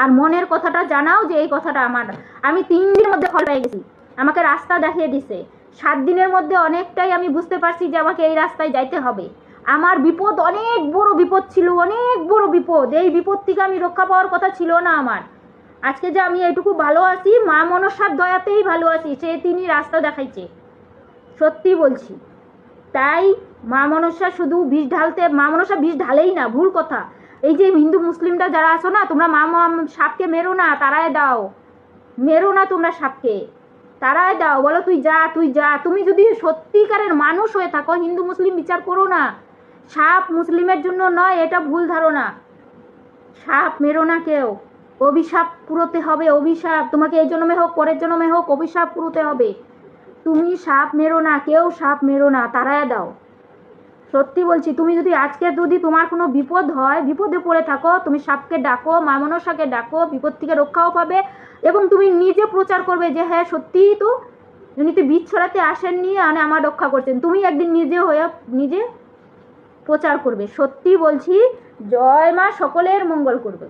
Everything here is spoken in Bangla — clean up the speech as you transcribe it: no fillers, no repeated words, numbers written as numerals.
আর মনের কথাটা জানাও যে এই কথাটা আমার। আমি 3 দিনের মধ্যে ফল পেয়ে গেছি, আমাকে রাস্তা দেখিয়ে দিছে। 7 দিনের মধ্যে অনেকটাই আমি বুঝতে পারছি যে আমাকে এই রাস্তায় যাইতে হবে। আমার বিপদ, অনেক বড় বিপদ ছিল, অনেক বড় বিপদ। এই বিপদ থেকে আমি রক্ষা পাওয়ার কথা ছিল না আমার। আজকে যে আমি এইটুকু ভালো আছি, মা মনসার দয়াতেই ভালো আছি, তিনি রাস্তা দেখাইছে, সত্যি বলছি। তাই মা মনসা শুধু বিষ ঢালতে, মা মনসা বিষ ঢালেই না, ভুল কথা। এই যে হিন্দু মুসলিমরা যারা আছো না, তোমরা সাপকে মেরো না, তারাই দাও। মেরো না তোমরা সাপকে, তারাই দাও। বলো তুই যা, তুই যা। তুমি যদি সত্যিকারের মানুষ হয়ে থাকো, হিন্দু মুসলিম বিচার করো না। সাপ মুসলিমের জন্য নয়, এটা ভুল ধারণা। সাপ মেরো না কেউ, অভিশাপ পুরোতে হবে। অভিশাপ তোমাকে এই জন্মে হোক পরের জন্মে হোক, অভিশাপ পুরোতে হবে। তুমি সাপ মেরো না, কেউ সাপ মেরো না, তারাই দাও। সত্যি বলছি, তুমি যদি আজকে যদি তোমার কোনো বিপদ হয়, বিপদে পড়ে থাকো, তুমি সাপকে ডাকো, মা মনসাকে ডাকো, বিপদ থেকে রক্ষাও পাবে। এবং তুমি নিজে প্রচার করবে যে হ্যাঁ সত্যিই তো উনি তো বীজ ছড়াতে আসেননি, মানে আমার রক্ষা করছেন। তুমি একদিন নিজে হয়ে নিজে প্রচার করবে। সত্যি বলছি, জয় মা সকলের মঙ্গল করবে।